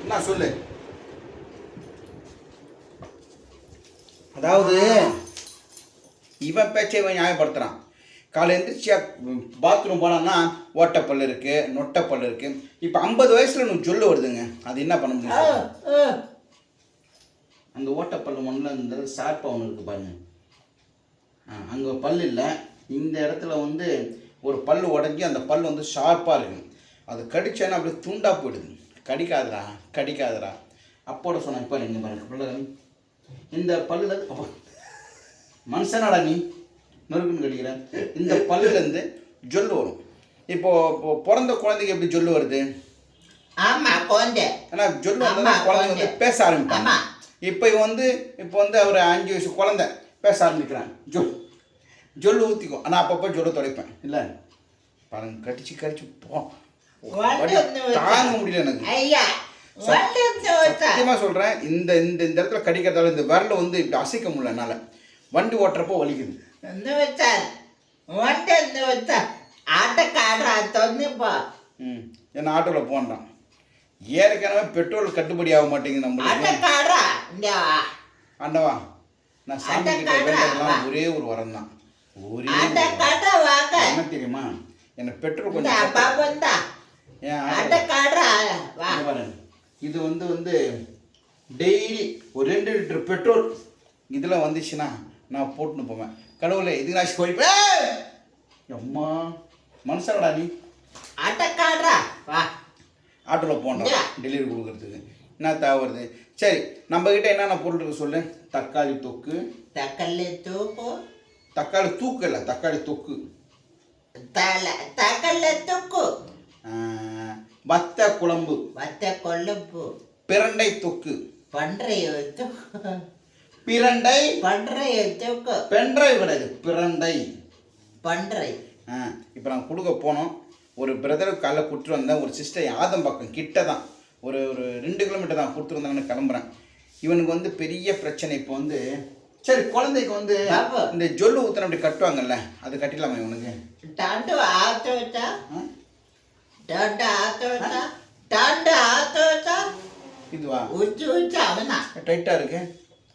என்ன சொல்லு. அதாவது இவன் பேச்சை இவன் நியாயப்படுத்துகிறான். காலை எழுந்திரிச்சியா பாத்ரூம் போனான்னா ஓட்டப்பல் இருக்குது, நொட்டப்பல் இருக்குது. இப்போ 50 வயசில் எனக்கு சொல்லு வருதுங்க, அது என்ன பண்ண முடியும்? அந்த ஓட்டப்பல் ஒன்றில் இந்த ஷார்ப்பாக ஒன்று இருக்குது பாருங்க. அங்கே பல் இல்லை, இந்த இடத்துல வந்து ஒரு பல் உடஞ்சி அந்த பல் வந்து ஷார்ப்பாக இருக்குது. அது கடிச்சேன்னா அப்படியே துண்டாக போயிடுது. கடிக்காதரா கடிக்காதரா அப்போட சொன்னேன். இப்போ நீங்கள் பாருங்க பிள்ளை இந்த பல்லில் அப்போ மனுஷனாடா நீ நொறுக்குன்னு கடிக்கிறேன். இந்த பல்லுலேருந்து ஜொல்லு வரும். இப்போ பிறந்த குழந்தைக்கு எப்படி ஜொல்லு வருது? ஆமாம் குழந்தை. ஏன்னா ஜொல்லு வந்து குழந்தைங்க வந்து பேச ஆரம்பிப்பாங்க. இப்போ வந்து அவர் 5 வயசு குழந்தை பேச ஆரம்பிக்கிறான். ஜொல்லு ஊற்றிக்கும். ஆனால் அப்பப்போ ஜொல்லு துடைப்பேன். இல்லை பாருங்க கடிச்சு தாங்க முடியல எனக்கு. சத்தியமாக சொல்கிறேன், இந்த இந்த இந்த இடத்துல கடிக்கிறதால இந்த விரல வந்து இப்படி அசைக்க முடியல என்னால். வண்டி ஓட்டுறப்போ வலிக்குது. என்ன ஆட்டோவில் போன்றான். ஏற்கனவே பெட்ரோல் கட்டுப்படி ஆக மாட்டேங்குது நம்மளுக்கு. ஆண்டவா, நான் சாமி கிட்ட வேண்டதெல்லாம் ஒரே ஒரு வரம் தான். ஒரே என்ன தெரியுமா, என்ன பெட்ரோல் கொஞ்சம் இது வந்து டெய்லி ஒரு 2 லிட்டர் பெட்ரோல் இதில் வந்துச்சுன்னா நான் போட்டுன்னு போவேன். கடவுளே இது நான் கோழிப்பேன். அம்மா மனுஷனடா நீ. ஆட்டோவில் போனோம் டெலிவரி கொடுக்கறதுக்கு என்ன தேவைப்படுது. சரி, நம்மக்கிட்ட என்னென்ன பொருள் இருக்குது சொல்லு. தக்காளி தொக்கு. தக்காளி தூக்கு இல்லை, தக்காளி தொக்கு. வத்த குழம்பு. பிரண்டை தொக்கு. பிரண்டை பென்ட்ரை கிடையாது, பிரண்டை பன்றை. இப்போ நான் கொடுக்க போனோம். ஒரு பிரதருக்கு காலைல கொடுத்துட்டு வந்தேன். ஒரு சிஸ்டர் ஆதம்பாக்கம் கிட்ட தான், ஒரு 2 கிலோமீட்டர் தான் கொடுத்துட்டு வந்தாங்கன்னு கிளம்புறேன். இவனுக்கு வந்து பெரிய பிரச்சனை. இப்போ வந்து சரி குழந்தைக்கு வந்து இந்த ஜொல்லு ஊத்தனை அப்படி கட்டுவாங்கல்ல, அது கட்டிடலாமா இவனுக்கு? இதுவா டைட்டாக இருக்கு.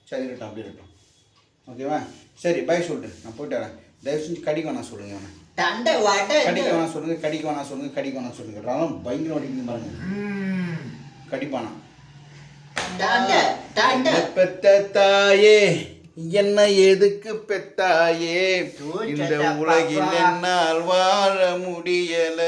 சரி இருக்கட்டும், அப்படி இருக்கட்டும். ஓகேவா? சரி பை சொல்லிட்டு நான் போயிட்டு வரேன். தயவு செஞ்சு கடிக்க வேணாம் சொல்லுங்க. அவனை கடிக்க வேணாம் சொல்லுங்க, கடிக்க வேணாம் சொல்லுங்க, கடிக்க வேணாம் சொல்லுங்க. ராம் பயங்கரம் அடிக்குது பாருங்க. கடிப்பானா? பெத்த தாயே என்ன எதுக்கு பெத்தாயே, இந்த உலகில் என்னால் வாழ முடியல.